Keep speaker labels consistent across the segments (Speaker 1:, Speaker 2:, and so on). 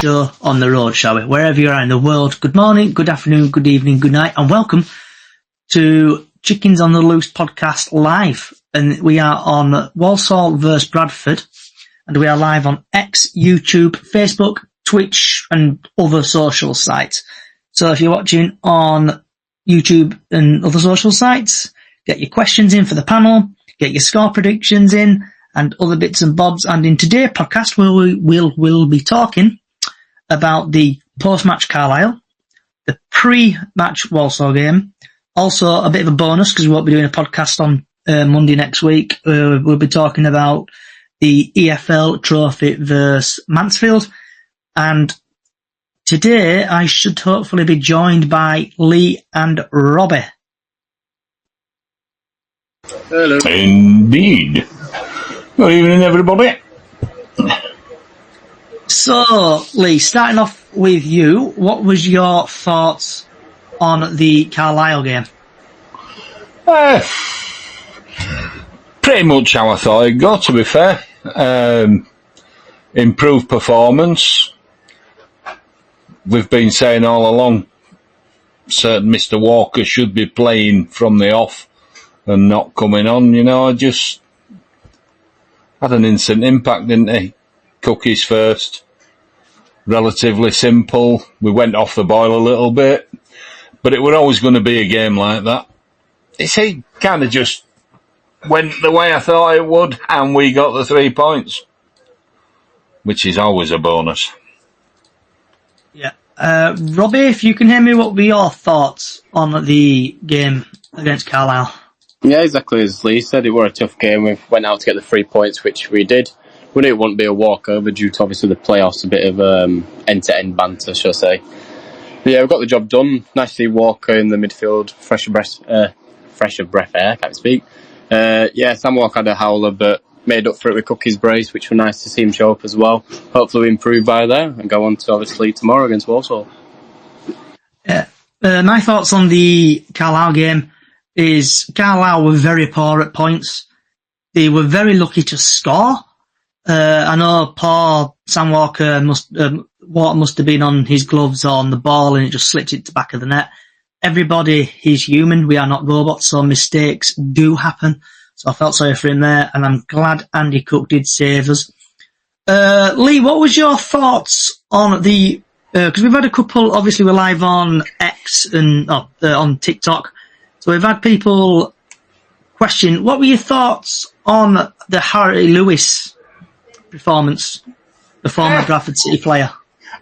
Speaker 1: show on the road, shall we? Wherever you are in the world, good morning, good afternoon, good evening, good night, and welcome to Chickens on the Loose podcast live. And we are on Walsall vs Bradford, and we are live on X, YouTube, Facebook, Twitch, and other social sites. So if you're watching on YouTube and other social sites, get your questions in for the panel, get your score predictions in, and other bits and bobs. And in today's podcast, we'll be talking about the post-match Carlisle, the pre-match Walsall game, also a bit of a bonus because we won't be doing a podcast on Monday next week. We'll be talking about the EFL Trophy versus Mansfield. And today I should hopefully be joined by Lee and Robbie.
Speaker 2: Hello.
Speaker 3: Indeed. Good evening, everybody.
Speaker 1: So, Lee, starting off with you, what was your thoughts on the Carlisle game?
Speaker 3: Pretty much how I thought it'd go, to be fair. Improved performance. We've been saying all along, certain Mr. Walker should be playing from the off and not coming on. You know, I just had an instant impact, didn't he? Cookies first. Relatively simple. We went off the boil a little bit. But it was always going to be a game like that. It kind of just went the way I thought it would, and we got the 3 points, which is always a bonus.
Speaker 1: Yeah. Robbie, if you can hear me, what were your thoughts on the game against Carlisle?
Speaker 2: Yeah, exactly as Lee said, it was a tough game. We went out to get the 3 points, which we did. We knew it wouldn't be a walkover due to obviously the playoffs, a bit of end-to-end banter, shall I say. But yeah, we got the job done. Nice to see Walker in the midfield, fresh of breath air, can't speak. Sam Walker had a howler, but made up for it with Cookie's brace, which was nice to see him show up as well. Hopefully we improve by there and go on to obviously tomorrow against Walsall.
Speaker 1: Yeah. My thoughts on the Carlisle game is Carlisle were very poor at points. They were very lucky to score. I know poor Sam Walker must have been on his gloves or on the ball and it just slipped into the back of the net. Everybody is human. We are not robots, so mistakes do happen. So I felt sorry for him there, and I'm glad Andy Cook did save us. Lee, what was your thoughts on the... because we've had a couple... Obviously, we're live on X and on TikTok. So we've had people question, what were your thoughts on the Harry Lewis performance, the former Bradford City player?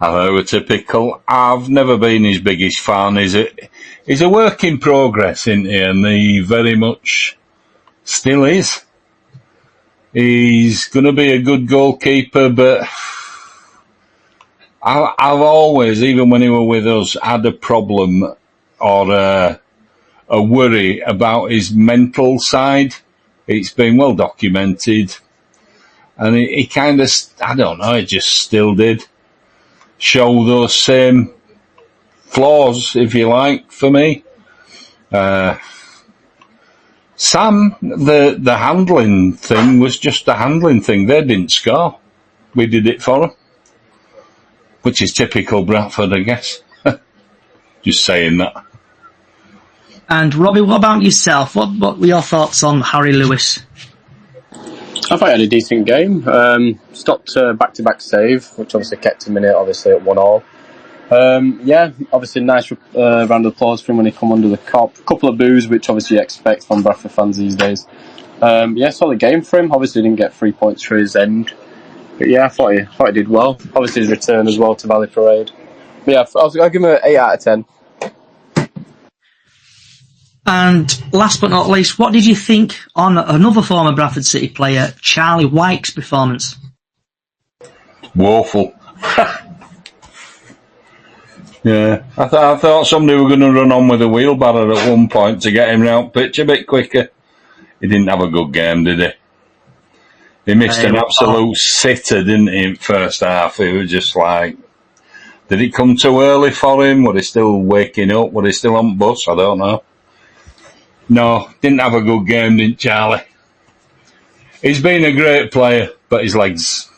Speaker 3: I thought it was typical. I've never been his biggest fan. He's a work in progress, isn't he? And he very much still is. He's going to be a good goalkeeper, but I've always, even when he was with us, had a problem or a worry about his mental side. It's been well documented. And he kind of, I don't know, he just still did show those same flaws, if you like, for me. Sam, the handling thing was just a handling thing. They didn't score. We did it for them. Which is typical Bradford, I guess. Just saying that.
Speaker 1: And Robbie, what about yourself? What were your thoughts on Harry Lewis?
Speaker 2: I thought he had a decent game. Stopped back-to-back save, which obviously kept him in it, obviously at 1-1. Obviously nice round of applause for him when he come under the cop. Couple of boos, which obviously you expect from Bradford fans these days. Solid game for him. Obviously didn't get 3 points for his end. But yeah, I thought he did well. Obviously his return as well to Valley Parade. But yeah, I'll give him an 8 out of 10.
Speaker 1: And last but not least, what did you think on another former Bradford City player, Charlie White's performance?
Speaker 3: Woeful. Yeah, I thought somebody were going to run on with a wheelbarrow at one point to get him round pitch a bit quicker. He didn't have a good game, did he? He missed an absolute sitter, didn't he, in first half? He was just like... Did it come too early for him? Were he still waking up? Were he still on bus? I don't know. No, didn't have a good game, didn't Charlie? He's been a great player, but his legs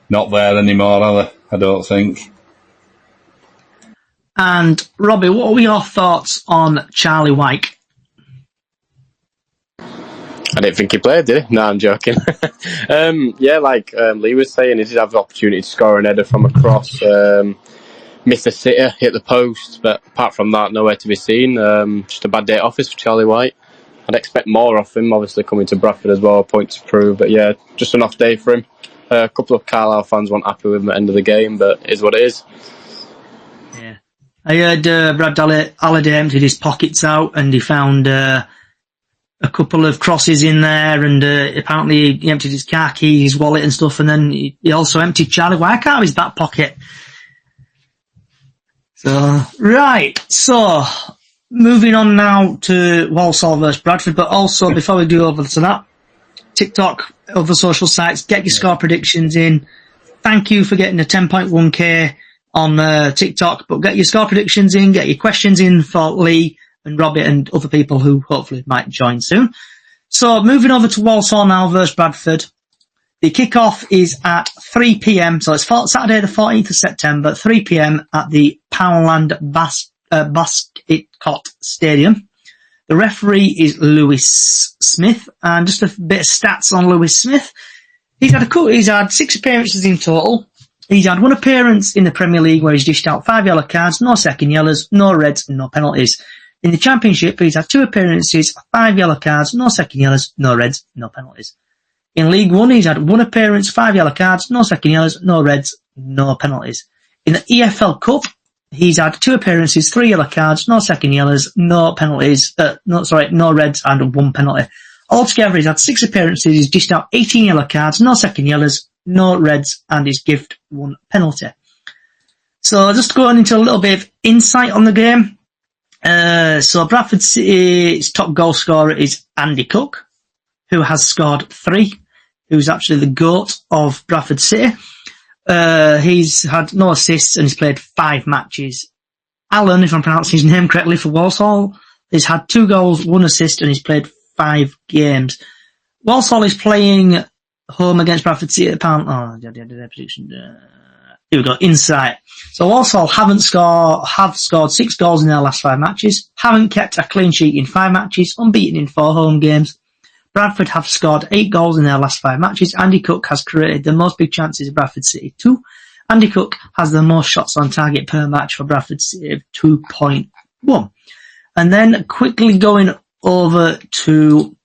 Speaker 3: not there anymore, are they? I don't think.
Speaker 1: And Robbie, what were your thoughts on Charlie White?
Speaker 2: I didn't think he played, did he? No, I'm joking. Like Lee was saying, he did have the opportunity to score an header from across. Missed a sitter, hit the post, but apart from that, nowhere to be seen. Just a bad day at office for Charlie White. I'd expect more off him, obviously coming to Bradford as well, a point to prove. But yeah, just an off day for him. A couple of Carlisle fans weren't happy with him at the end of the game, but it is what it is.
Speaker 1: Yeah. I heard Brad Halliday emptied his pockets out and he found a couple of crosses in there, and apparently he emptied his car keys, his wallet and stuff, and then he also emptied Charlie White out of his back pocket. So, right, so moving on now to Walsall versus Bradford, but also before we do over to that, TikTok, other social sites, get your score predictions in. Thank you for getting a 10.1k on TikTok, but get your score predictions in, get your questions in for Lee and Robbie and other people who hopefully might join soon. So moving over to Walsall now versus Bradford. The kickoff is at 3 p.m. So it's Saturday the 14th of September, 3 p.m. at the Poundland Basket Stadium. The referee is Lewis Smith, and just a bit of stats on Lewis Smith. He's had 6 appearances in total. He's had 1 appearance in the Premier League where he's dished out 5 yellow cards, no second yellows, no reds, and no penalties. In the Championship, he's had 2 appearances, 5 yellow cards, no second yellows, no reds, no penalties. In League One, he's had 1 appearance, 5 yellow cards, no second yellows, no reds, no penalties. In the EFL Cup, he's had 2 appearances, 3 yellow cards, no second yellows, no penalties, no reds, and 1 penalty. Altogether, he's had 6 appearances, he's dished out 18 yellow cards, no second yellows, no reds, and he's given 1 penalty. So just going into a little bit of insight on the game. So Bradford City's top goal scorer is Andy Cook, who has scored 3, who's actually the GOAT of Bradford City. He's had no assists and he's played 5 matches. Alan, if I'm pronouncing his name correctly, for Walsall, he's had 2 goals, 1 assist, and he's played 5 games. Walsall is playing home against Bradford City at the here we go, insight. So Walsall have scored 6 goals in their last 5 matches, haven't kept a clean sheet in 5 matches, unbeaten in 4 home games. Bradford have scored 8 goals in their last 5 matches. Andy Cook has created the most big chances of Bradford City 2. Andy Cook has the most shots on target per match for Bradford City of 2.1. And then quickly going over to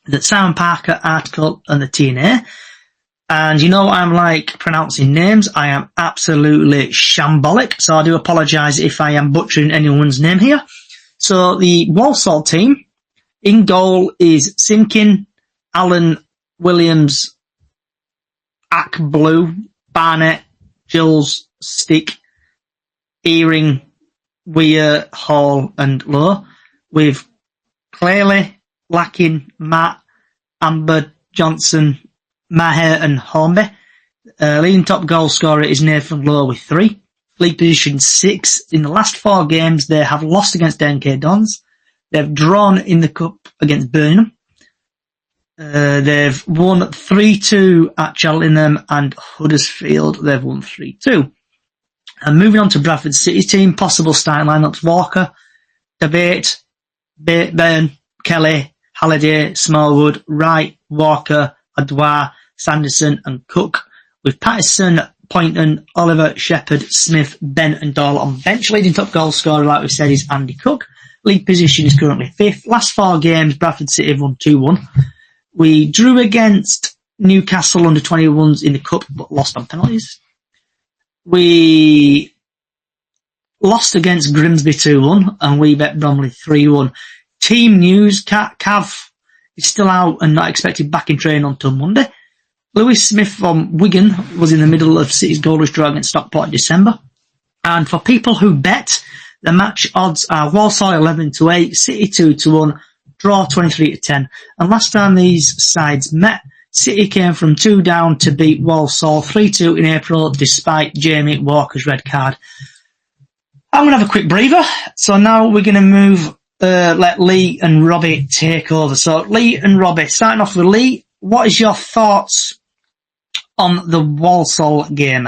Speaker 1: the Simon Parker article and the TNA. And you know I'm like pronouncing names. I am absolutely shambolic, so I do apologise if I am butchering anyone's name here. So the Walsall team, in goal is Simkin, Allen, Williams, Blue, Barnett, Gills, Stick, Earring, Weir, Hall and Lowe, with Clearly, Lacking, Matt, Amber, Johnson, Maher and Hornby. Leading top goal scorer is Nathan Lowe with 3. League position 6. In the last 4 games, they have lost against DNK Dons. They've drawn in the cup against Birmingham. They've won 3-2 at Cheltenham and Huddersfield. They've won 3-2. And moving on to Bradford City team, possible starting lineups: Walker, Debate, Byrne, Kelly, Halliday, Smallwood, Wright, Walker, Adwar, Sanderson and Cook, with Patterson, Poynton, Oliver, Shepherd, Smith, Ben and Doyle on bench. Leading top goal scorer, like we said, is Andy Cook. League position is currently 5th. Last 4 games, Bradford City have won 2-1. We drew against Newcastle under 21s in the cup, but lost on penalties. We lost against Grimsby 2-1, and we bet Bromley 3-1. Team news: Cav is still out and not expected back in training until Monday. Lewis Smith from Wigan was in the middle of City's goalless draw against Stockport in December. And for people who bet, the match odds are Walsall 11-8, City 2-1, draw 23-10. And last time these sides met, City came from 2 down to beat Walsall 3-2 in April, despite Jamie Walker's red card. I'm going to have a quick breather. So now we're going to move, let Lee and Robbie take over. So Lee and Robbie, starting off with Lee, what is your thoughts on the Walsall game?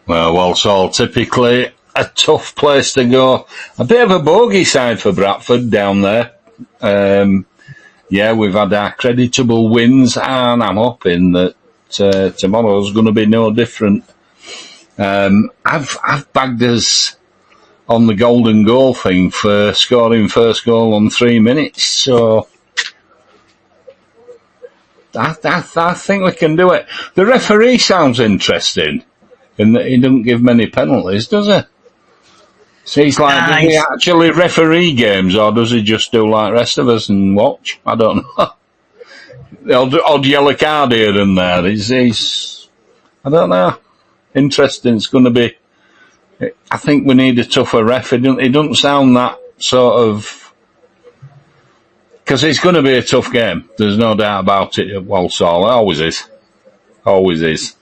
Speaker 3: Well, Walsall, typically a tough place to go. A bit of a bogey side for Bradford down there. We've had our creditable wins, and I'm hoping that tomorrow's going to be no different. I've bagged us on the golden goal thing for scoring first goal on 3 minutes, so I think we can do it. The referee sounds interesting in that he doesn't give many penalties, does he? So he's like, does he actually referee games, or does he just do like the rest of us and watch? I don't know. The odd yellow card here and there. He's I don't know. Interesting. It's going to be. I think we need a tougher ref. It doesn't sound that sort of, because it's going to be a tough game. There's no doubt about it at Walsall. It always is. Always is.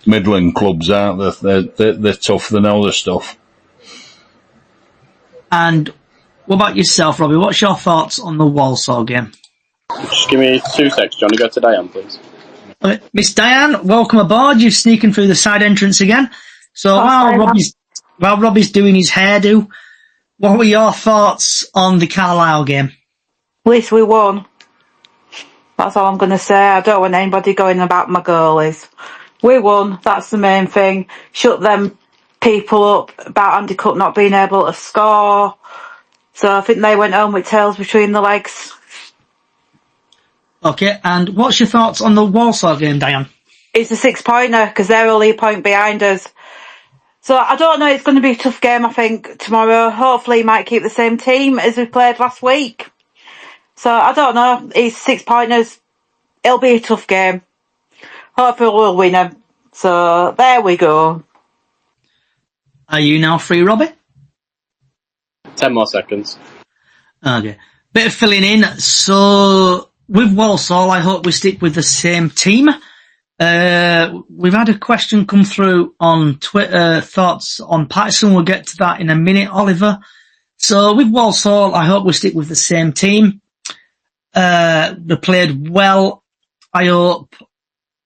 Speaker 3: Midland clubs, aren't they? They're tough. They know the stuff.
Speaker 1: And what about yourself, Robbie? What's your thoughts on the Walsall game?
Speaker 2: Just give me 2 seconds, John. You go to Diane, please.
Speaker 1: Okay. Miss Diane, welcome aboard. You're sneaking through the side entrance again. So while Robbie's doing his hairdo, what were your thoughts on the Carlisle game?
Speaker 4: At least we won. That's all I'm going to say. I don't want anybody going about my goalies. We won. That's the main thing. Shut them people up about Andy Cook not being able to score. So I think they went home with tails between the legs.
Speaker 1: Okay, and what's your thoughts on the Walsall game, Diane?
Speaker 4: It's a 6-pointer because they're only a point behind us. So I don't know, it's going to be a tough game, I think, tomorrow. Hopefully he might keep the same team as we played last week. So I don't know, it's 6-pointers. It'll be a tough game. Hopefully we'll win them. So there we go.
Speaker 1: Are you now free, Robbie?
Speaker 2: 10 more seconds.
Speaker 1: Okay. Bit of filling in. So with Walsall, I hope we stick with the same team. We've had a question come through on Twitter, thoughts on Patterson. We'll get to that in a minute, Oliver. So with Walsall, I hope we stick with the same team. They played well. I hope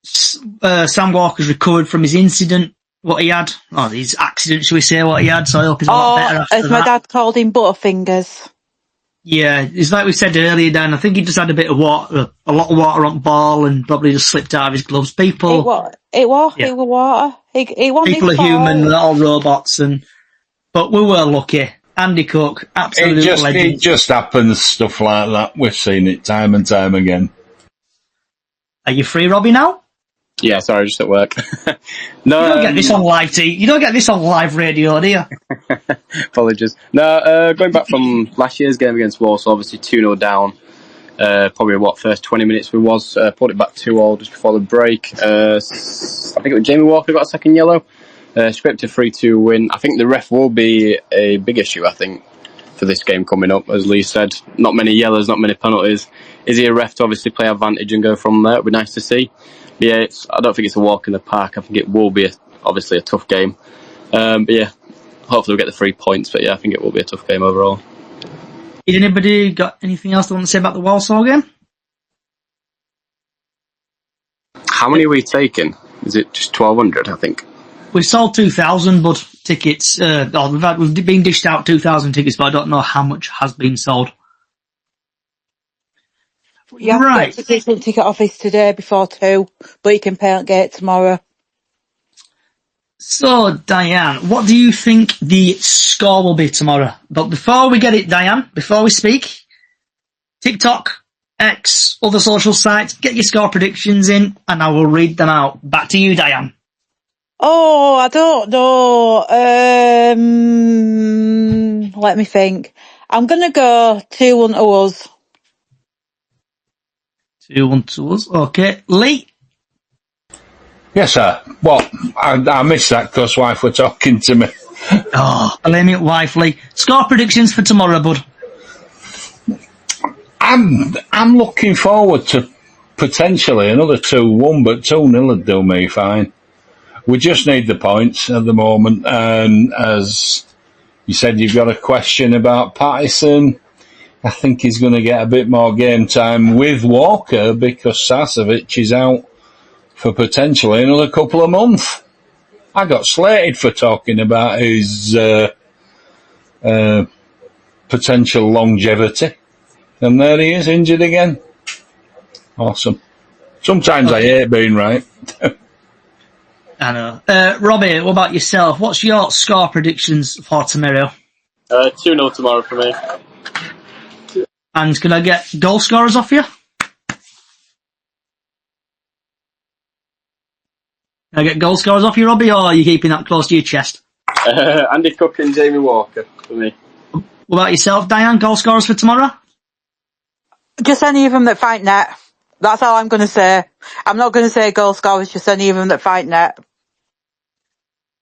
Speaker 1: Sam Walker's recovered from his incident, what he had. Oh, his accident, shall we say, what he had. So I hope he's a lot better after that.
Speaker 4: As my dad called him, Butterfingers.
Speaker 1: Yeah, it's like we said earlier, Dan. I think he just had a bit of water, a lot of water on ball, and probably just slipped out of his gloves. It was water. He wanted
Speaker 4: people
Speaker 1: are human, they're all robots, but we were lucky. Andy Cook, absolute legend.
Speaker 3: It just happens, stuff like that. We've seen it time and time again.
Speaker 1: Are you free, Robbie, now?
Speaker 2: Yeah, sorry, just at work. No,
Speaker 1: you don't get this on live TV. You don't get this on live radio, do you?
Speaker 2: Apologies. No, going back from last year's game against Walsall, obviously 2-0 down. Probably first 20 minutes we pulled it back 2-2 just before the break. I think it was Jamie Walker got a second yellow. Scripted 3-2 win. I think the ref will be a big issue, I think, for this game coming up. As Lee said, not many yellows, not many penalties. Is he a ref to obviously play advantage and go from there? It'd be nice to see. Yeah, I don't think it's a walk in the park. I think it will be obviously a tough game. But yeah, hopefully we'll get the 3 points. But yeah, I think it will be a tough game overall.
Speaker 1: Did anybody got anything else they want to say about the Walsall game?
Speaker 2: How many are we taking? Is it just 1,200, I think?
Speaker 1: We've sold 2,000, but tickets, we've been dished out 2,000 tickets, but I don't know how much has been sold.
Speaker 4: You have to get to different ticket office today before 2, but you can pay at gate tomorrow.
Speaker 1: So, Diane, what do you think the score will be tomorrow? But before we get it, Diane, before we speak, TikTok, X, other social sites, get your score predictions in, and I will read them out. Back to you, Diane.
Speaker 4: Oh, I don't know. Let me think. I'm going to go 2-1 to us.
Speaker 1: 2-1 to us. Okay. Lee?
Speaker 3: Yes, sir. Well, I missed that because wife were talking to me.
Speaker 1: Oh, blame it, wife, Lee. Score predictions for tomorrow, bud.
Speaker 3: I'm looking forward to potentially another 2-1, but 2-0 would do me fine. We just need the points at the moment, and as you said, you've got a question about Patterson. I think he's going to get a bit more game time with Walker because Sasovic is out for potentially another couple of months. I got slated for talking about his potential longevity. And there he is, injured again. Awesome. Sometimes I hate being right.
Speaker 1: I know. Robbie, what about yourself? What's your score predictions for tomorrow?
Speaker 2: 2-0 tomorrow for me.
Speaker 1: And can I get goal scorers off you? Can I get goal scorers off you, Robbie, or are you keeping that close to your chest?
Speaker 2: Andy Cook and Jamie Walker for me.
Speaker 1: What about yourself, Diane? Goal scorers for tomorrow?
Speaker 4: Just any of them that fight net. That's all I'm going to say. I'm not going to say goal scorers, just any of them that fight net.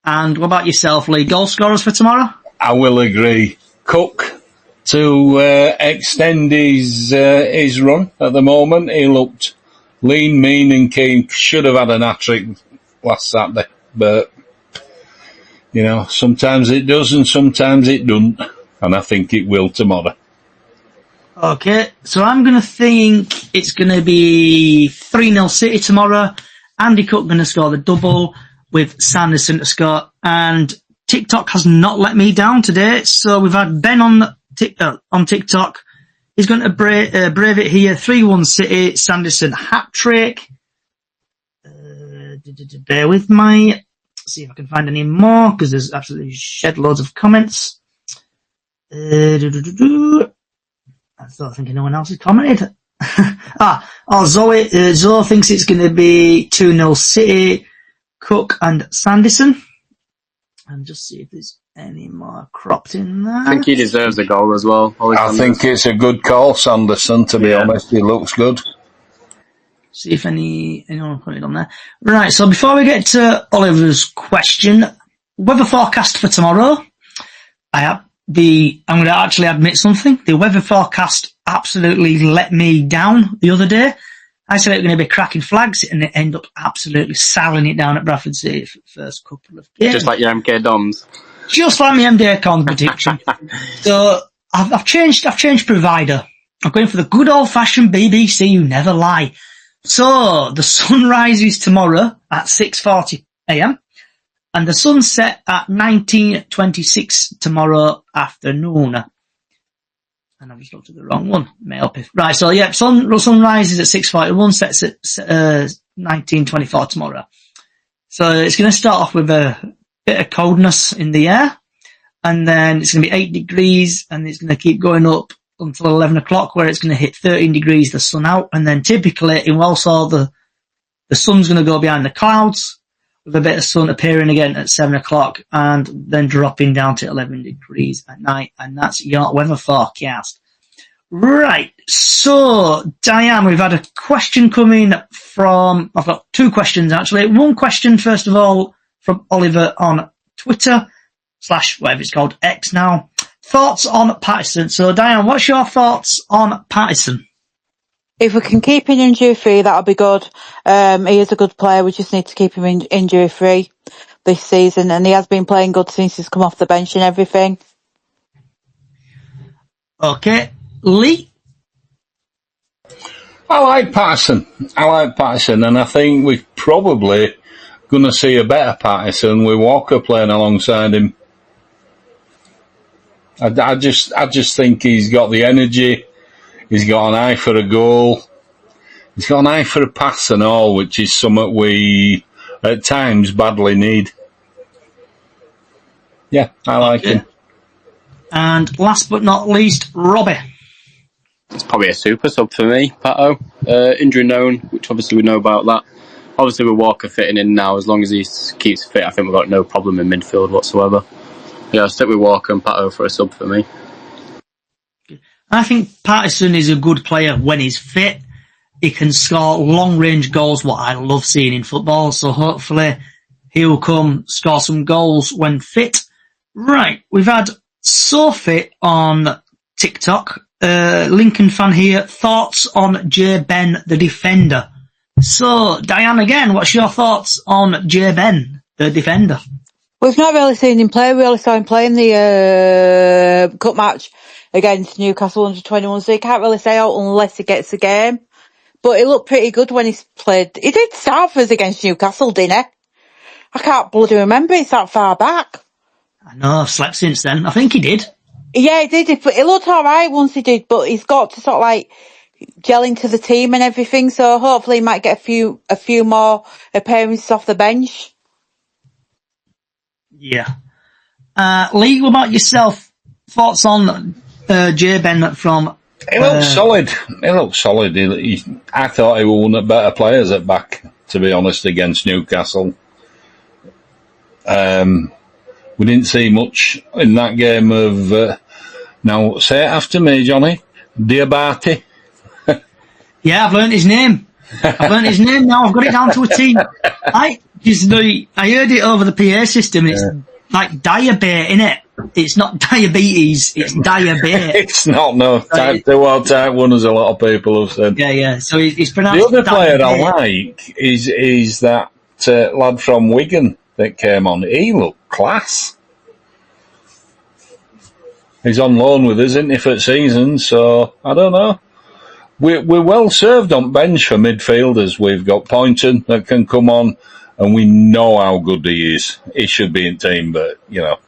Speaker 1: And what about yourself, Lee? Goal scorers for tomorrow?
Speaker 3: I will agree. Cook to extend his run at the moment. He looked lean, mean and keen. Should have had an hat-trick last Saturday. But, you know, sometimes it does and sometimes it doesn't. And I think it will tomorrow.
Speaker 1: Okay, so I'm going to think it's going to be 3-0 City tomorrow. Andy Cook going to score the double with Sanderson to score. And TikTok has not let me down today. So we've had Ben on TikTok. He's going to brave it here. 3-1 City, Sanderson hat-trick. Bear with me. Let's see if I can find any more, because there's absolutely shed loads of comments. I don't think anyone else has commented. Zoe thinks it's going to be 2-0 City, Cook and Sanderson. And just see if there's any more cropped in there.
Speaker 2: I think he deserves a goal as well.
Speaker 3: I think it's a good call, Sanderson, to be honest. He looks good.
Speaker 1: See if anyone put it on there. Right, so before we get to Oliver's question, weather forecast for tomorrow. I'm going to actually admit something. The weather forecast absolutely let me down the other day. I said it was going to be cracking flags, and they end up absolutely sailing it down at Bradford City for the first couple of games.
Speaker 2: Just like your MK Doms.
Speaker 1: Just like my MD Con prediction. So I've changed provider. I'm going for the good old fashioned BBC, you never lie. So the sun rises tomorrow at 6:40 a.m. and the sunset at 19:26 tomorrow afternoon. And I've just looked at the wrong one. Right, so yeah, sun rises at 6:41, sets at 19:24 tomorrow. So it's going to start off with a bit of coldness in the air, and then it's going to be 8 degrees, and it's going to keep going up until 11 o'clock, where it's going to hit 13 degrees, the sun out, and then typically in Walsall, the sun's going to go behind the clouds, with a bit of sun appearing again at 7 o'clock, and then dropping down to 11 degrees at night, and that's your weather forecast. Right, so, Diane, we've had a question coming from, I've got 2 questions actually. One question, first of all, from Oliver on Twitter, / whatever it's called, X now. Thoughts on Patterson. So, Diane, what's your thoughts on Patterson?
Speaker 4: If we can keep him injury-free, that'll be good. He is a good player. We just need to keep him injury-free this season. And he has been playing good since he's come off the bench and everything.
Speaker 1: Okay. Lee?
Speaker 3: I like Patterson, and I think we're probably going to see a better Patterson with Walker playing alongside him. I just think he's got the energy. He's got an eye for a goal. He's got an eye for a pass and all, which is something we, at times, badly need. Yeah, I like him.
Speaker 1: And last but not least, Robbie.
Speaker 2: It's probably a super sub for me, Pato. Injury known, which obviously we know about that. Obviously with Walker fitting in now, as long as he keeps fit, I think we've got no problem in midfield whatsoever. Yeah, I'll stick with Walker and Pato for a sub for me.
Speaker 1: I think Patterson is a good player when he's fit. He can score long-range goals, what I love seeing in football. So hopefully he'll come score some goals when fit. Right, we've had Sophie on TikTok. Lincoln fan here. Thoughts on J. Ben, the defender? So, Diane, again, what's your thoughts on J. Ben, the defender?
Speaker 4: We've not really seen him play. We only saw him play in the cup match against Newcastle under 21, so you can't really say out unless he gets a game. but he looked pretty good when he's played. He did start for us against Newcastle, didn't he? I can't bloody remember it's that far back.
Speaker 1: I know, I've slept since then. I think he did.
Speaker 4: Yeah, he did. He looked alright once he did, but he's got to sort of like gel into the team and everything, so hopefully he might get a few more appearances off the bench.
Speaker 1: Yeah. Lee, what about yourself? Thoughts on Jay Bennett from...
Speaker 3: He looked solid. He looked solid. I thought he was one of the better players at back, to be honest, against Newcastle. We didn't see much in that game of... now, say it after me, Johnny. Diabate.
Speaker 1: Yeah, I've learnt his name. I've learnt his name now. I've got it down to a T. I heard it over the PA system. It's like diabetes, innit? It's not diabetes. It's diabetes.
Speaker 3: It's not, no. Type 2 or type 1, as a lot of people have said.
Speaker 1: Yeah. So it's pronounced.
Speaker 3: The other player I like is that lad from Wigan that came on. He looked class. He's on loan with us, isn't he, for the season? So I don't know. We're well served on bench for midfielders. We've got Poynton that can come on, and we know how good he is. He should be in team, but, you know,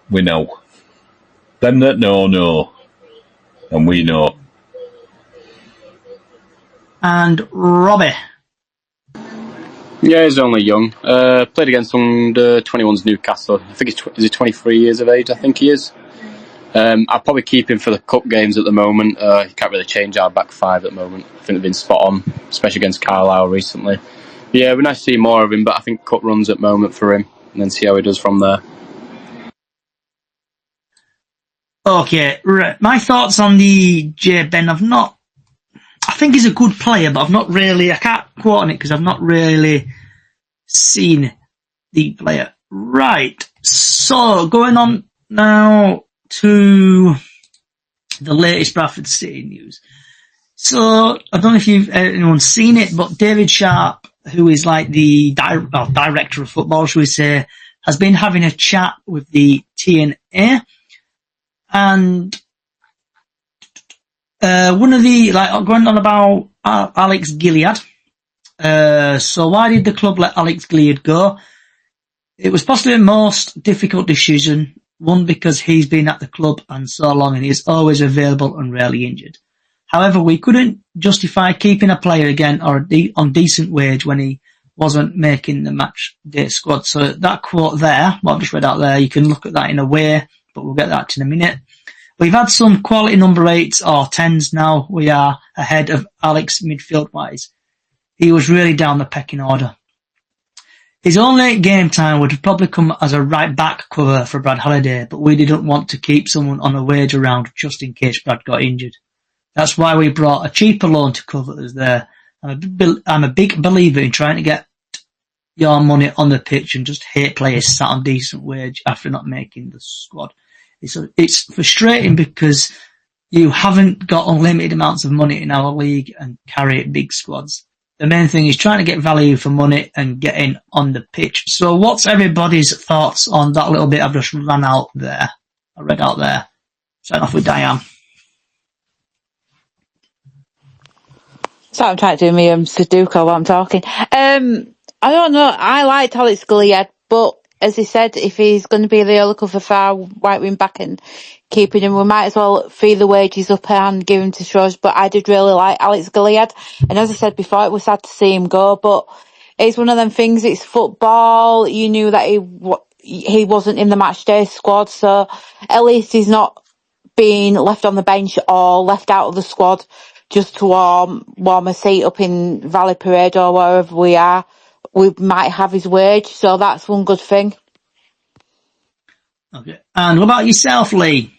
Speaker 3: we know. Them that know. And we know.
Speaker 1: And Robbie.
Speaker 2: Yeah, he's only young. Played against under 21's Newcastle. I think he's 23 years of age, I think he is. I'll probably keep him for the cup games at the moment. You can't really change our back five at the moment. I think they've been spot on, especially against Carlisle recently. Yeah, it'd be nice to see more of him, but I think cup runs at the moment for him, and then see how he does from there.
Speaker 1: Okay, right. My thoughts on the J Ben. I think he's a good player, but I can't quote on it because I've not really seen the player. Right. So, going on now to the latest Bradford City news. So, I don't know if anyone's seen it, but David Sharp, who is like the director of football, shall we say, has been having a chat with the TNA. And one of the, going on about Alex Gilead. So why did the club let Alex Gilead go? It was possibly the most difficult decision. One, because he's been at the club and so long and he's always available and rarely injured. However, we couldn't justify keeping a player again on decent wage when he wasn't making the match day squad. So that quote there, what I've just read out there, you can look at that in a way, but we'll get that to in a minute. We've had some quality number 8s or 10s now. We are ahead of Alex midfield-wise. He was really down the pecking order. His only game time would probably come as a right-back cover for Brad Halliday, but we didn't want to keep someone on a wage around just in case Brad got injured. That's why we brought a cheaper loan to cover us there. I'm a big believer in trying to get your money on the pitch and just hate players sat on decent wage after not making the squad. It's frustrating because you haven't got unlimited amounts of money in our league and carry big squads. The main thing is trying to get value for money and getting on the pitch. So what's everybody's thoughts on that little bit I've just read out there? Starting off with Diane.
Speaker 4: So I'm trying to do me Sudoku while I'm talking. I don't know. I liked Alex Gilead, but as he said, if he's going to be the only cover for our right wing back and keeping him, we might as well fee the wages up and give him to Shrubs. But I did really like Alex Gilead, and as I said before, it was sad to see him go. But it's one of them things. It's football. You knew that he wasn't in the match day squad, so at least he's not being left on the bench or left out of the squad just to warm a seat up in Valley Parade or wherever we are. We might have his wage, so that's one good thing.
Speaker 1: Okay. And what about yourself, Lee?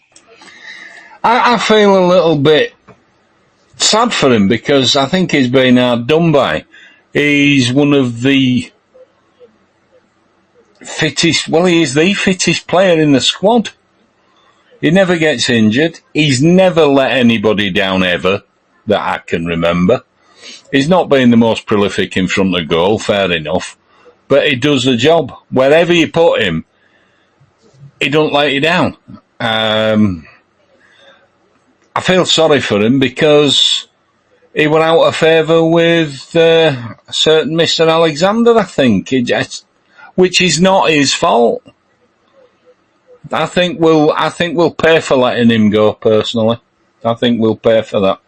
Speaker 3: I feel a little bit sad for him because I think he's been outdone by. He's one of the fittest, he is the fittest player in the squad. He never gets injured. He's never let anybody down ever that I can remember. He's not been the most prolific in front of goal, fair enough, but he does the job. Wherever you put him, he don't let you down. I feel sorry for him because he went out of favour with a certain Mr. Alexander, I think, which is not his fault. I think we'll pay for letting him go, personally. I think we'll pay for that.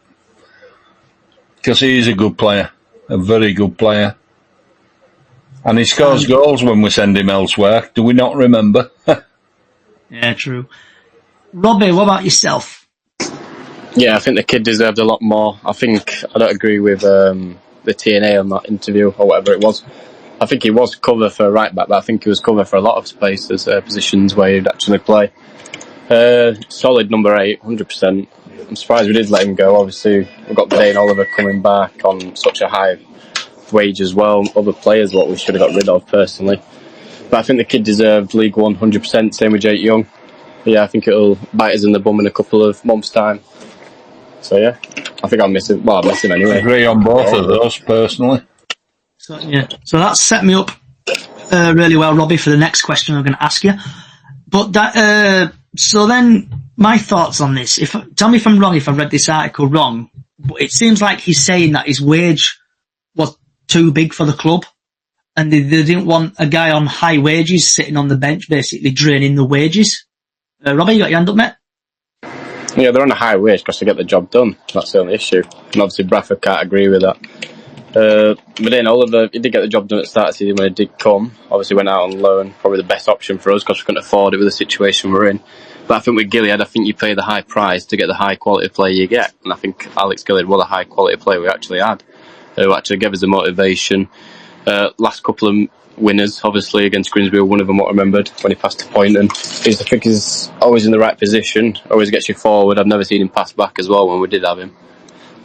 Speaker 3: Because he is a good player. A very good player. And he scores goals when we send him elsewhere. Do we not remember?
Speaker 1: Yeah, true. Robbie, what about yourself?
Speaker 2: Yeah, I think the kid deserved a lot more. I don't agree with the TNA on that interview or whatever it was. I think he was cover for right back, but I think he was cover for a lot of spaces, positions where he'd actually play. Solid number 8, 100%. I'm surprised we did let him go. Obviously, we've got Dane Oliver coming back on such a high wage as well. Other players, what we should have got rid of, personally. But I think the kid deserved League One 100%, same with Jake Young. Yeah, I think it'll bite us in the bum in a couple of months' time. So yeah, I think I'll miss him. Well, I'll miss him anyway.
Speaker 3: I agree on both of those, personally.
Speaker 1: So that's set me up really well, Robbie, for the next question I'm going to ask you. But so then, my thoughts on this. Tell me if I'm wrong, if I've read this article wrong. But it seems like he's saying that his wage was too big for the club, and they didn't want a guy on high wages sitting on the bench, basically draining the wages. Robbie, you got your hand up, mate?
Speaker 2: Yeah, they're on a high wage because to get the job done. That's the only issue. And obviously Bradford can't agree with that. But then Oliver, he did get the job done at the start of the season when it did come. Obviously went out on loan, probably the best option for us because we couldn't afford it with the situation we're in. But I think with Gilead, I think you pay the high price to get the high quality player you get. And I think Alex Gilead was a high quality player we actually had, who actually gave us the motivation. Last couple of winners, obviously against Grimsby, one of them what I remembered when he passed to point, and I think he's always in the right position, always gets you forward. I've never seen him pass back as well when we did have him.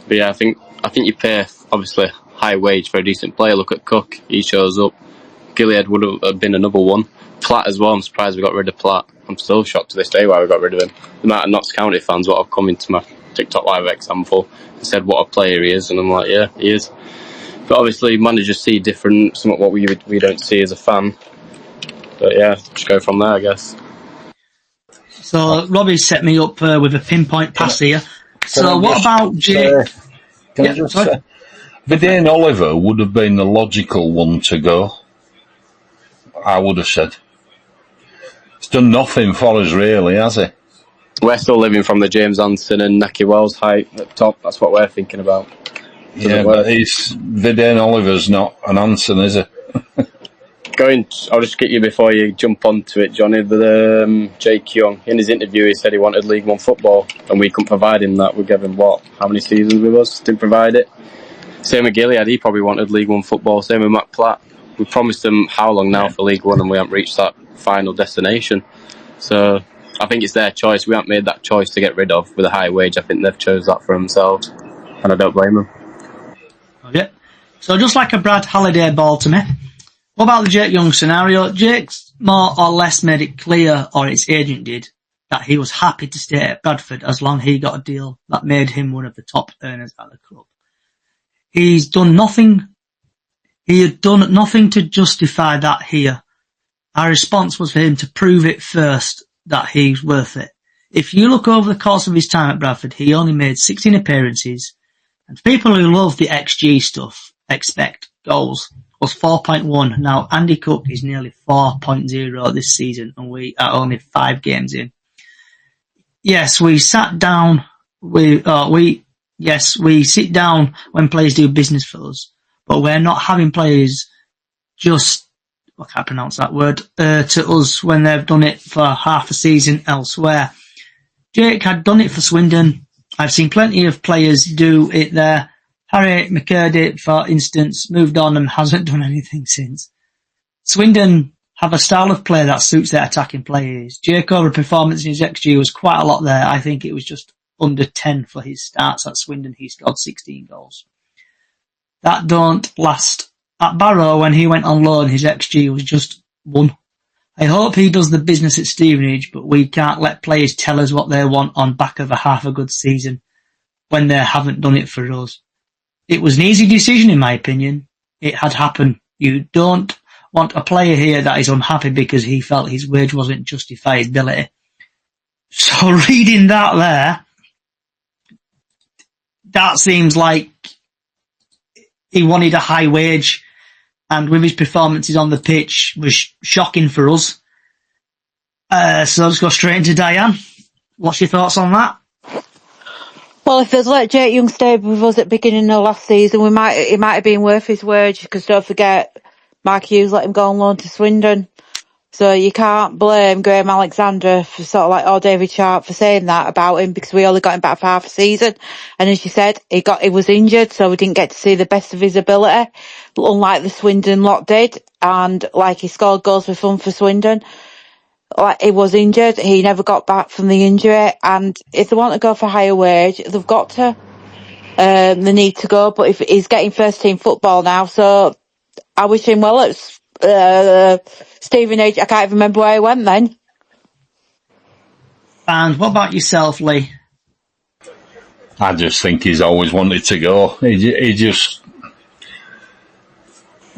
Speaker 2: But yeah, I think you pay obviously high wage for a decent player. Look at Cook, he shows up. Gilead would have been another one. Platt as well, I'm surprised we got rid of Platt. I'm still shocked to this day why we got rid of him. The amount of Notts County fans what have come into my TikTok live example and said what a player he is, and I'm like, yeah, he is. But obviously managers see different, somewhat what we don't see as a fan. But yeah, just go from there, I guess.
Speaker 1: So Robbie set me up with a pinpoint pass here. So what about Jake?
Speaker 3: Can I just say, Vidane Oliver would have been the logical one to go. I would have said. He's done nothing for us really, has he?
Speaker 2: We're still living from the James Anson and Naki Wells height at the top. That's what we're thinking about.
Speaker 3: Yeah, but Vidane Oliver's not an Anson, is he?
Speaker 2: I'll just get you before you jump onto it, Johnny. But Jake Young, in his interview, he said he wanted League One football, and we couldn't provide him that. We gave him how many seasons with us? Didn't provide it. Same with Gilead, he probably wanted League One football. Same with Matt Platt. We promised him how long now for League One, and we haven't reached that final destination. So I think it's their choice. We haven't made that choice to get rid of with a high wage. I think they've chose that for themselves, and I don't blame them.
Speaker 1: Okay. So just like a Brad Halliday ball to me, what about the Jake Young scenario? Jake's more or less made it clear, or his agent did, that he was happy to stay at Bradford as long as he got a deal that made him one of the top earners at the club. He had done nothing to justify that here. Our response was for him to prove it first that he's worth it. If you look over the course of his time at Bradford, he only made 16 appearances, and people who love the XG stuff expect goals was 4.1. Now, Andy Cook is nearly 4.0 this season, and we are only 5 games in. Yes, we sat down. We sit down when players do business for us, but we're not having players just, I can't pronounce that word, to us when they've done it for half a season elsewhere. Jake had done it for Swindon. I've seen plenty of players do it there. Harry McCurdy, for instance, moved on and hasn't done anything since. Swindon have a style of play that suits their attacking players. Jake over performance in his XG was quite a lot there. I think it was just under 10 for his starts at Swindon. He scored 16 goals. That don't last. At Barrow, when he went on loan, his XG was just 1. I hope he does the business at Stevenage, but we can't let players tell us what they want on back of a half a good season when they haven't done it for us. It was an easy decision, in my opinion. It had happened. You don't want a player here that is unhappy because he felt his wage wasn't justifiability. So reading that there, that seems like he wanted a high wage, and with his performances on the pitch was shocking for us. So let's go straight into Diane. What's your thoughts on that?
Speaker 4: Well, if they'd let Jake Young stay with us at the beginning of last season, it might have been worth his wage, because don't forget, Mark Hughes let him go on loan to Swindon. So you can't blame Graham Alexander for sort of like, or David Sharp for saying that about him, because we only got him back for half a season. And as you said, he was injured, so we didn't get to see the best of his ability, unlike the Swindon lot did. And like, he scored goals for fun for Swindon. Like, he was injured, he never got back from the injury, and if they want to go for higher wage, they've got to. They need to go, but if he's getting first team football now, so I wish him well at Stevenage. I can't even remember where he went then.
Speaker 1: And what about yourself, Lee?
Speaker 3: I just think he's always wanted to go. He just...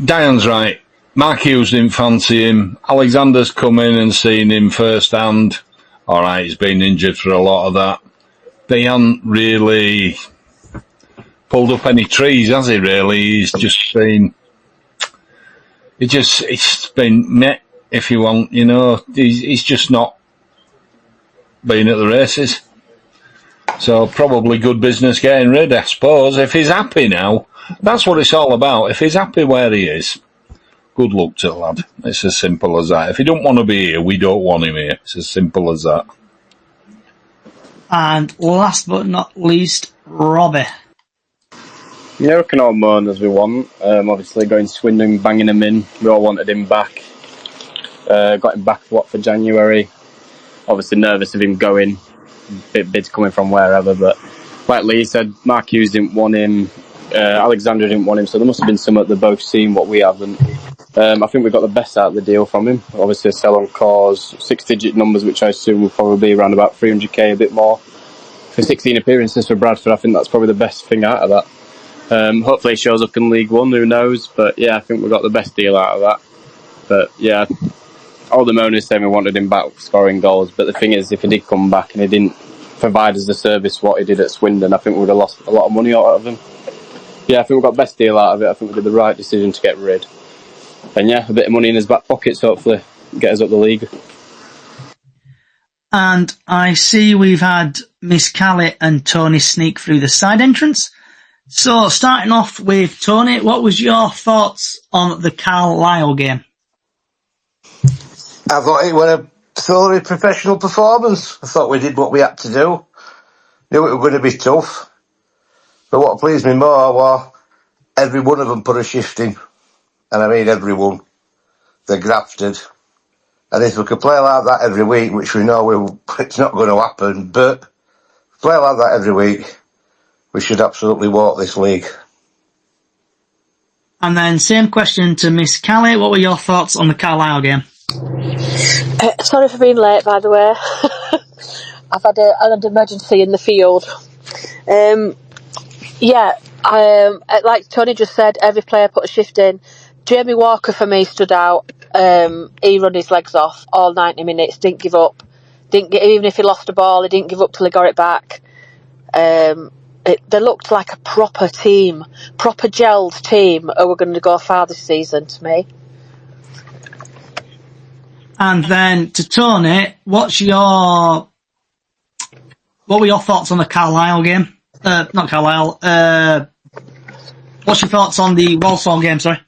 Speaker 3: Diane's right. Mark Hughes didn't fancy him. Alexander's come in and seen him firsthand. Alright, he's been injured for a lot of that. But he hasn't really pulled up any trees, has he, really? He's just been... It's been met, if you want, you know. He's just not been at the races. So probably good business getting rid, I suppose. If he's happy now, that's what it's all about. If he's happy where he is, good luck to the lad. It's as simple as that. If he don't want to be here, we don't want him here. It's as simple as that.
Speaker 1: And last but not least, Robbie.
Speaker 2: Yeah, we can all moan as we want. Obviously, going to Swindon, banging him in. We all wanted him back. Got him back, for January. Obviously, nervous of him going. Bids coming from wherever, but like Lee said, Mark Hughes didn't want him. Alexander didn't want him, so there must have been some that they've both seen what we haven't. I think we got the best out of the deal from him. Obviously, a sell on cause, 6-digit numbers, which I assume will probably be around about 300k, a bit more. For 16 appearances for Bradford, I think that's probably the best thing out of that. Hopefully he shows up in League One, who knows, but yeah, I think we got the best deal out of that. But yeah, all the moaners saying we wanted him back scoring goals, but the thing is, if he did come back and he didn't provide us the service what he did at Swindon, I think we would have lost a lot of money out of him. Yeah, I think we got the best deal out of it. I think we did the right decision to get rid. And yeah, a bit of money in his back pockets, hopefully get us up the league.
Speaker 1: And I see we've had Miss Callie and Tony sneak through the side entrance. So, starting off with Tony, what was your thoughts on the Carlisle game?
Speaker 5: I thought it was a thoroughly professional performance. I thought we did what we had to do. Knew it was going to be tough. But what pleased me more was every one of them put a shift in. And I mean everyone. They grafted. And if we could play like that every week, which we know it's not going to happen, but play like that every week, we should absolutely walk this league.
Speaker 1: And then same question to Miss Callie. What were your thoughts on the Carlisle game?
Speaker 6: Sorry for being late, by the way. I've had an emergency in the field. Like Tony just said, every player put a shift in. Jamie Walker, for me, stood out. He run his legs off all 90 minutes, didn't give up. Even if he lost the ball, he didn't give up till he got it back. They looked like a proper team, proper gelled team who were going to go far this season to me.
Speaker 1: And then to Tony, what were your thoughts on the Carlisle game? Not Carlisle. What's your thoughts on the Walsall game, sorry?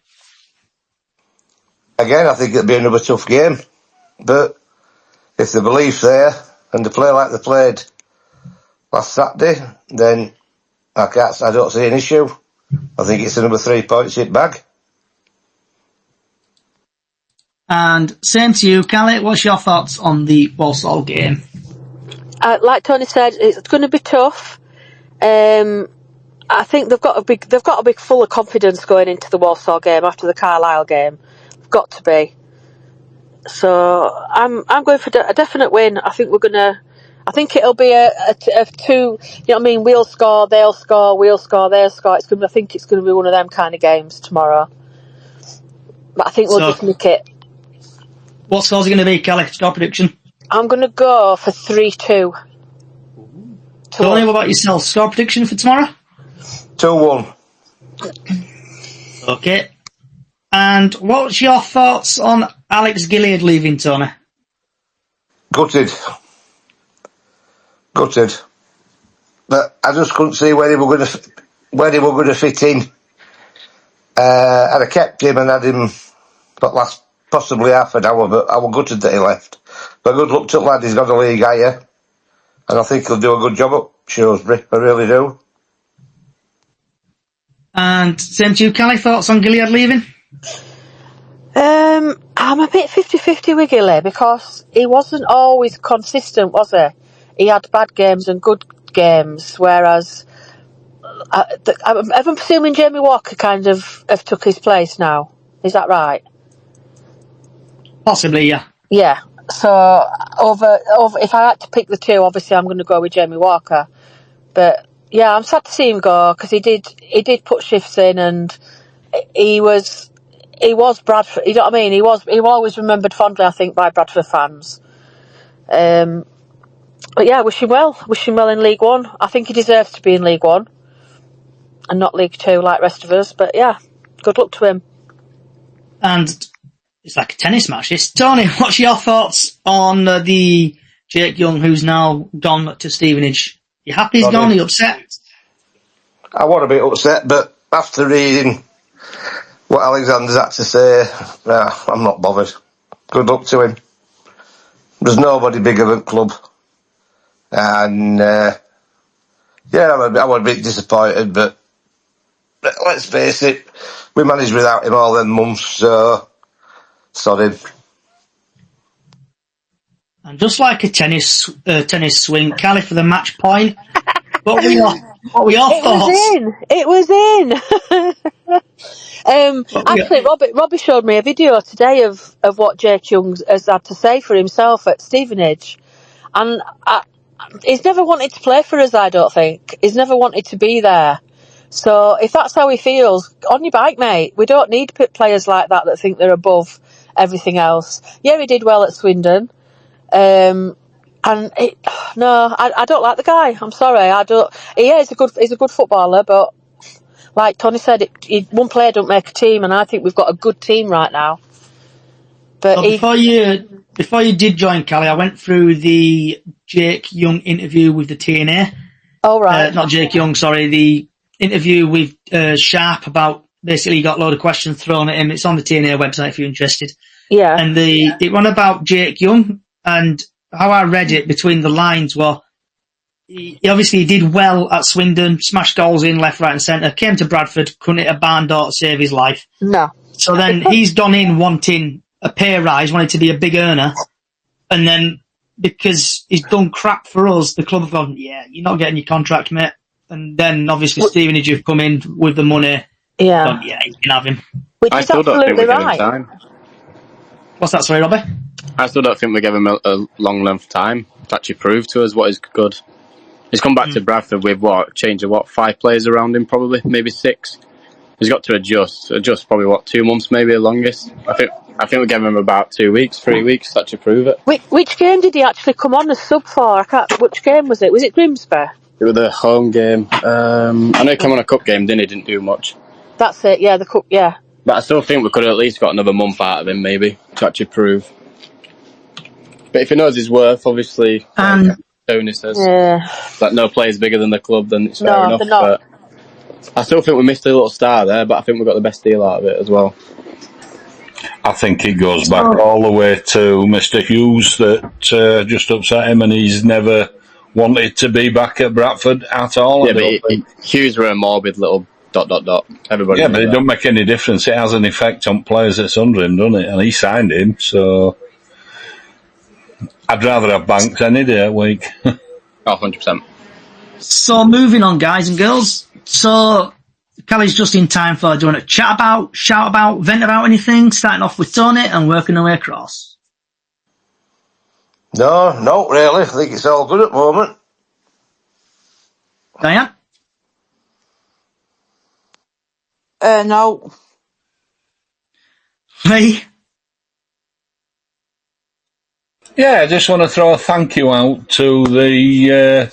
Speaker 5: Again, I think it'll be another tough game. But if the belief's there and they play like they played last Saturday, then I don't see an issue. I think it's another 3 points hit bag.
Speaker 1: And same to you, Callie. What's your thoughts on the Walsall game?
Speaker 6: Like Tony said, it's going to be tough. I think they've got to be full of confidence going into the Walsall game after the Carlisle game. Got to be. So I'm going for a definite win. I think it'll be a two. You know what I mean? We'll score, they'll score. We'll score, they'll score. I think it's going to be one of them kind of games tomorrow. But I think we'll just nick it.
Speaker 1: What score's it going to be, Kelly? Score prediction?
Speaker 6: I'm going to go for 3-2.
Speaker 1: Tony, what about yourself? Score prediction for tomorrow?
Speaker 5: 2-1.
Speaker 1: Okay. And what's your thoughts on Alex Gillard leaving, Tony?
Speaker 5: Gutted. But I just couldn't see where he were going to fit in. I'd have kept him and had him for last possibly half an hour, but I was gutted that he left. But good luck to the lad, he's got a league higher, and I think he'll do a good job up Shrewsbury, I really do.
Speaker 1: And same to you, Callie, thoughts on Gillard leaving?
Speaker 6: I'm a bit 50-50 with Gilly because he wasn't always consistent, was he? He had bad games and good games, whereas I'm assuming Jamie Walker kind of have took his place now. Is that right?
Speaker 1: Possibly, yeah.
Speaker 6: Yeah. So over, if I had to pick the two, obviously I'm going to go with Jamie Walker. But yeah, I'm sad to see him go because he did put shifts in and he was Bradford. You know what I mean? He was always remembered fondly, I think, by Bradford fans. But yeah, wish him well in League One. I think he deserves to be in League One and not League Two like the rest of us. But yeah, good luck to him.
Speaker 1: And it's like a tennis match. Tony, what's your thoughts on the Jake Young who's now gone to Stevenage? You happy he's gone? Are you upset?
Speaker 5: I was a bit upset, but after reading what Alexander's had to say, I'm not bothered. Good luck to him. There's nobody bigger than club. And, I was a bit disappointed, but let's face it, we managed without him all them months, so sorry.
Speaker 1: And just like a tennis swing, Callie for the match point. What were your thoughts?
Speaker 6: It was in. Actually, Robbie showed me a video today of what Jake Young has had to say for himself at Stevenage, and he's never wanted to play for us. I don't think he's never wanted to be there. So if that's how he feels, on your bike, mate. We don't need players like that think they're above everything else. Yeah, he did well at Swindon. I don't like the guy. I'm sorry. I don't. Yeah, he's a good footballer, but like Tony said, one player don't make a team, and I think we've got a good team right now. But
Speaker 1: before you did join, Callie, I went through the Jake Young interview with the TNA.
Speaker 6: Oh right,
Speaker 1: not Jake Young, sorry. The interview with Sharp about basically he got a load of questions thrown at him. It's on the TNA website if you're interested.
Speaker 6: Yeah,
Speaker 1: and it went about Jake Young. And how I read it between the lines were, he obviously did well at Swindon, smashed goals in left, right and centre, came to Bradford, couldn't hit a barn door to save his life.
Speaker 6: No.
Speaker 1: So then he's gone in wanting a pay rise, wanted to be a big earner, and then because he's done crap for us, the club have gone, yeah, you're not getting your contract, mate. And then obviously Stevenage have come in with the money.
Speaker 6: Yeah.
Speaker 1: Gone, yeah, you can have him.
Speaker 6: Which is absolutely right.
Speaker 1: What's that, sorry, Robbie?
Speaker 2: I still don't think we gave him a long enough of time to actually prove to us what is good. He's come back to Bradford with change of 5 players around him, probably, maybe 6. He's got to adjust probably 2 months, maybe the longest. I think we gave him about 2 weeks, 3 weeks to actually prove it.
Speaker 6: Which game did he actually come on as sub for? Which game was it? Was it Grimsby?
Speaker 2: It was the home game. I know he came on a cup game, didn't he? Didn't do much.
Speaker 6: That's it, yeah, the cup, yeah.
Speaker 2: But I still think we could have at least got another month out of him, maybe, to actually prove. But if he knows his worth, obviously, like Tony says, that no player's bigger than the club, then it's fair enough. But I still think we missed a little star there, but I think we got the best deal out of it as well.
Speaker 3: I think it goes back all the way to Mr. Hughes that just upset him, and he's never wanted to be back at Bradford at all.
Speaker 2: Yeah, but Hughes were a morbid little ... Everybody.
Speaker 3: Yeah, but it don't make any difference. It has an effect on players that's under him, doesn't it? And he signed him, so I'd rather have Banks any day a week.
Speaker 2: 100%.
Speaker 1: So moving on, guys and girls. So Callie's just in time for, do you want to chat about, shout about, vent about anything? Starting off with Tony and working our way across.
Speaker 5: No, not really. I think it's all good at the moment.
Speaker 1: Diane?
Speaker 4: No.
Speaker 1: Hey?
Speaker 3: Yeah, I just want to throw a thank you out to the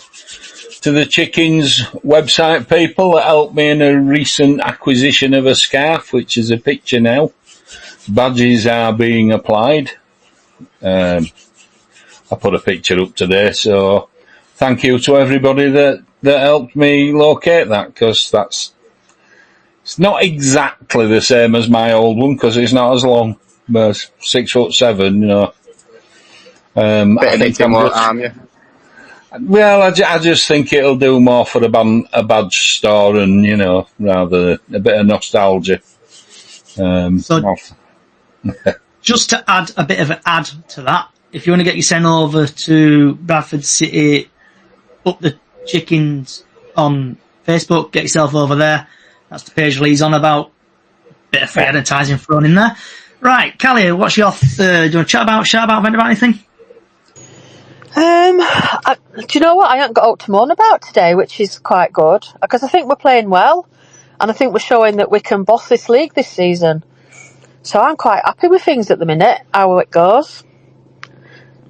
Speaker 3: to the Chickens website people that helped me in a recent acquisition of a scarf, which is a picture now. Badges are being applied. I put a picture up today, so thank you to everybody that helped me locate that, because it's not exactly the same as my old one, because it's not as long, but 6'7", you know.
Speaker 2: Bit of arm, yeah.
Speaker 3: Well, I just think it'll do more for a badge store, and you know, rather a bit of nostalgia.
Speaker 1: Just to add a bit of an add to that, if you want to get your sent over to Bradford City, up the Chickens on Facebook, get yourself over there. That's the page Lee's on about. Bit of free advertising thrown in there. Right, Callie, what's your, do you want to chat about, vent about anything?
Speaker 6: Do you know what? I haven't got out to moan about today, which is quite good, because I think we're playing well, and I think we're showing that we can boss this league this season. So I'm quite happy with things at the minute, how it goes.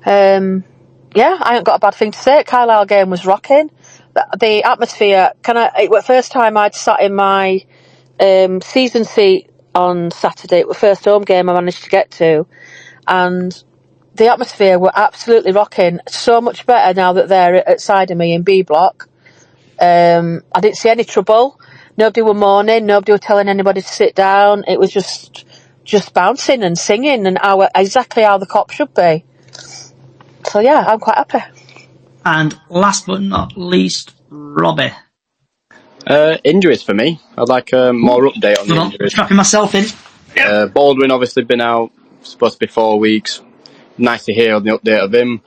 Speaker 6: Yeah, I haven't got a bad thing to say. Carlisle game was rocking. The atmosphere, it was the first time I'd sat in my season seat on Saturday. It was the first home game I managed to get to, and the atmosphere were absolutely rocking. So much better now that they're at side of me in B block. I didn't see any trouble. Nobody were moaning. Nobody were telling anybody to sit down. It was just bouncing and singing, and exactly how the cop should be. So yeah, I'm quite happy.
Speaker 1: And last but not least, Robbie.
Speaker 2: Injuries for me. I'd like more update on the injuries.
Speaker 1: Strapping myself in.
Speaker 2: Baldwin obviously been out, supposed to be 4 weeks. Nice to hear on the update of him.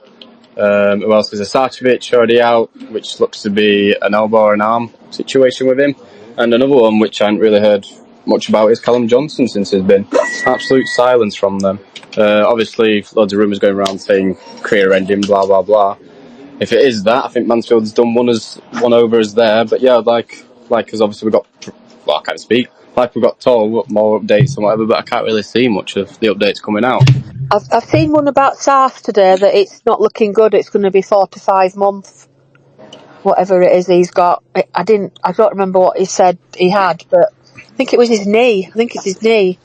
Speaker 2: Who else is Sarcevic already out, which looks to be an elbow or an arm situation with him. And another one which I haven't really heard much about is Callum Johnson, since there's been absolute silence from them. Obviously, loads of rumours going around saying career ending, blah blah blah. If it is that, I think Mansfield's done one over us there. But yeah, like because obviously we got, well, I can't speak. Like we got told more updates and whatever, but I can't really see much of the updates coming out.
Speaker 6: I've seen one about Sarth today that it's not looking good. It's going to be 4 to 5 months, whatever it is he's got. I don't remember what he said he had, but I think it was his knee. I think it's his knee.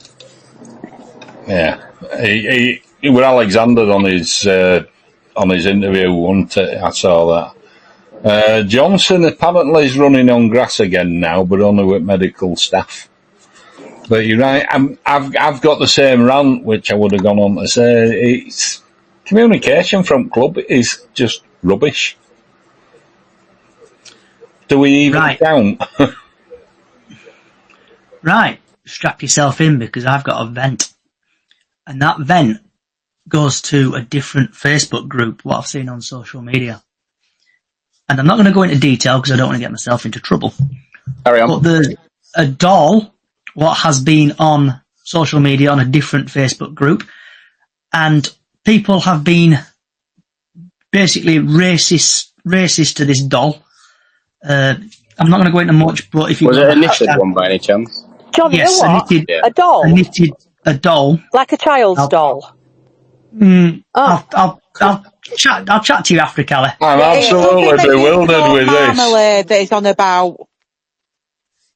Speaker 3: Yeah, he with Alexander on his interview, wasn't it? I saw that. Johnson apparently is running on grass again now, but only with medical staff. But you're right. I've got the same rant, which I would have gone on to say. It's communication from club is just rubbish. Do we even count?
Speaker 1: Right, strap yourself in, because I've got a vent, and that vent goes to a different Facebook group. What I've seen on social media, and I'm not going to go into detail because I don't want to get myself into trouble.
Speaker 2: Carry on.
Speaker 1: But there's a doll what has been on social media on a different Facebook group, and people have been basically racist to this doll. I'm not going to go into much, but if you
Speaker 2: was it a knitted one by any chance?
Speaker 6: John,
Speaker 1: yes,
Speaker 6: you know what? A doll,
Speaker 1: a doll,
Speaker 6: like a child's doll.
Speaker 1: I'll chat to you after, Callie.
Speaker 3: I'm absolutely bewildered with this.
Speaker 4: Marmalade that is on about.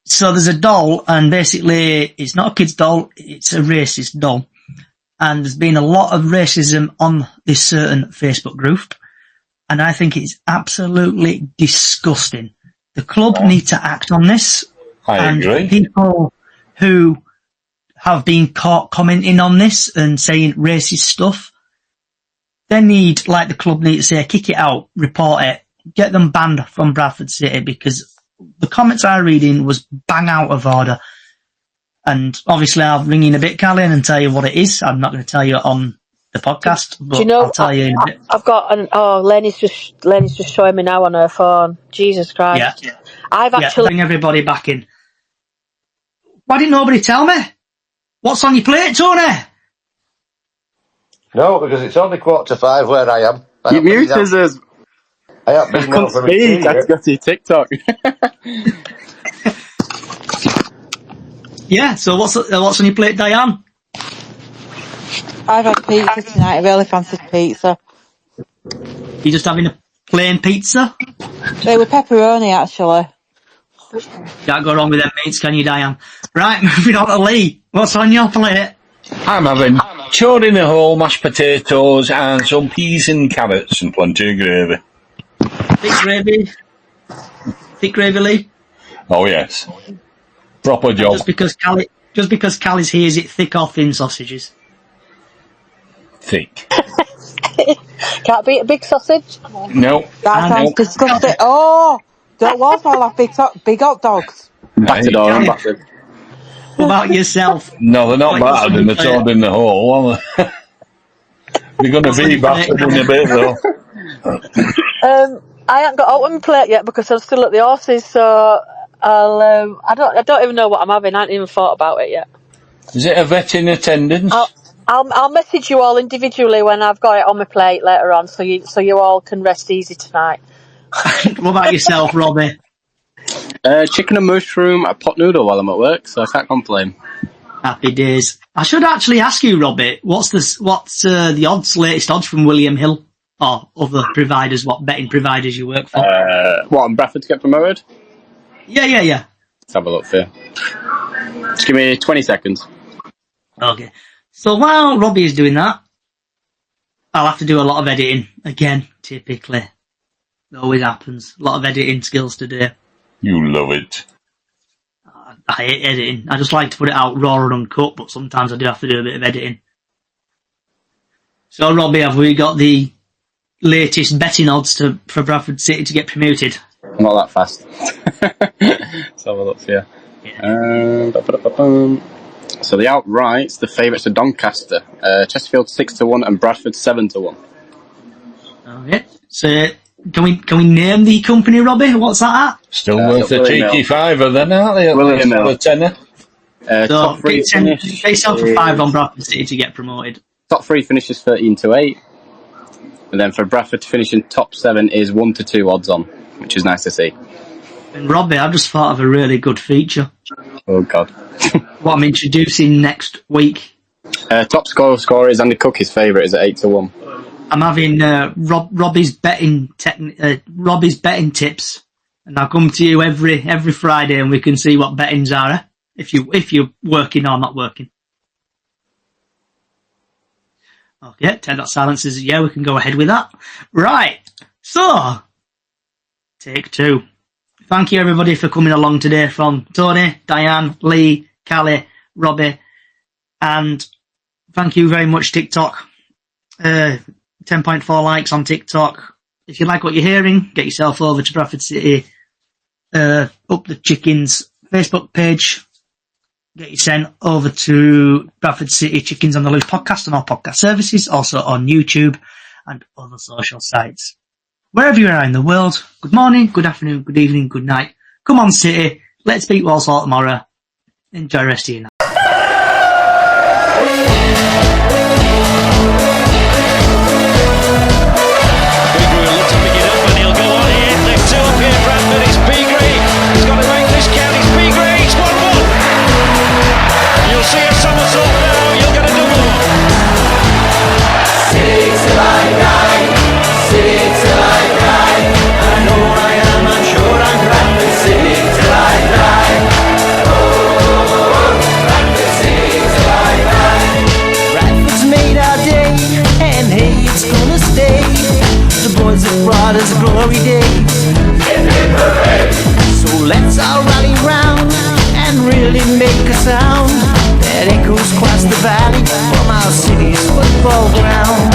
Speaker 1: So there's a doll, and basically it's not a kid's doll, it's a racist doll. And there's been a lot of racism on this certain Facebook group, and I think it's absolutely disgusting. The club need to act on this.
Speaker 3: I agree.
Speaker 1: People who have been caught commenting on this and saying racist stuff, they need, like the club need to say, kick it out, report it, get them banned from Bradford City, because the comments I read in was bang out of order. And obviously I'll ring in a bit, Callie, and tell you what it is. I'm not going to tell you on the podcast, but
Speaker 6: do you know,
Speaker 1: I'll tell you in a bit.
Speaker 6: I've got Lenny's just showing me now on her phone. Jesus Christ.
Speaker 1: Yeah.
Speaker 6: I've actually...
Speaker 1: bring everybody back in. Why didn't nobody tell me? What's on your plate, Tony?
Speaker 5: No, because it's only 4:45 where I am.
Speaker 2: You mute us.
Speaker 5: I haven't been
Speaker 2: couldn't speak. I got to your TikTok.
Speaker 1: Yeah, so what's on your plate, Diane?
Speaker 4: I've had pizza tonight. I really fancied pizza.
Speaker 1: You just having a plain pizza?
Speaker 4: They were pepperoni, actually.
Speaker 1: Can't go wrong with them mates, can you, Diane? Right, moving on to Lee. What's on your plate?
Speaker 3: I'm having chowed in a hole, mashed potatoes, and some peas and carrots, and plenty of gravy.
Speaker 1: Thick gravy? Thick gravy, Lee?
Speaker 3: Oh yes, proper job.
Speaker 1: Just because Callie's here, is it thick or thin sausages?
Speaker 3: Thick.
Speaker 6: Can't beat a big sausage.
Speaker 3: No.
Speaker 4: That sounds disgusting. Oh, don't Walsall have big hot dogs?
Speaker 2: Battered or unbattered?
Speaker 1: What about yourself?
Speaker 3: No, they're not
Speaker 1: Like
Speaker 3: battered and they're chowed in the hole, are they? They're going to be battered in a bit, though.
Speaker 6: I haven't got out on my plate yet because I'm still at the horses, so I'll. I don't even know what I'm having. I haven't even thought about it yet.
Speaker 3: Is it a vet in attendance?
Speaker 6: I'll message you all individually when I've got it on my plate later on, so you all can rest easy tonight.
Speaker 1: What about yourself, Robbie?
Speaker 2: Chicken and mushroom, a pot noodle while I'm at work, so I can't complain.
Speaker 1: Happy days. I should actually ask you, Robbie, what's the latest odds from William Hill or other providers? What betting providers you work for?
Speaker 2: What, on Bradford to get promoted?
Speaker 1: Yeah.
Speaker 2: Let's have a look for you. Just give me 20 seconds.
Speaker 1: Okay. So while Robbie is doing that, I'll have to do a lot of editing again. Typically, it always happens. A lot of editing skills today.
Speaker 3: You love it.
Speaker 1: I hate editing. I just like to put it out raw and uncut, but sometimes I do have to do a bit of editing. So, Robbie, have we got the latest betting odds for Bradford City to get promoted?
Speaker 2: Not that fast. Let's have a look for you. So the outrights, the favourites are Doncaster, Chesterfield 6-1 and Bradford 7-1.
Speaker 1: Okay. So can we name the company, Robbie? What's that at?
Speaker 3: Still worth a cheeky fiver then, aren't they?
Speaker 2: William
Speaker 3: Hill. A tenner.
Speaker 1: So
Speaker 2: Top three
Speaker 1: get yourself a five on Bradford City to get promoted.
Speaker 2: Top 3 finishes 13-8. And then for Bradford to finish in top 7 is 1-2 odds on, which is nice to see.
Speaker 1: And Robbie, I just thought of a really good feature.
Speaker 2: Oh God.
Speaker 1: What I'm introducing next week.
Speaker 2: Top scorer is Andy Cook. His favourite is at 8-1.
Speaker 1: I'm having Robbie's betting tips, and I'll come to you every Friday, and we can see what bettings are. If you're working or not working. Okay, 10 silence is yeah. We can go ahead with that. Right. So, take 2. Thank you everybody for coming along today from Tony, Diane, Lee, Callie, Robbie, and thank you very much TikTok. 10.4 likes on TikTok. If you like what you're hearing, get yourself over to Bradford City, up the Chickens Facebook page. Get you sent over to Bradford City Chickens on the Loose podcast on all podcast services, also on YouTube and other social sites. Wherever you are in the world, good morning, good afternoon, good evening, good night. Come on, City. Let's beat Walsall tomorrow. Enjoy the rest of your night.
Speaker 7: As a glory day. So let's all rally round and really make a sound that echoes across the valley from our city's football ground.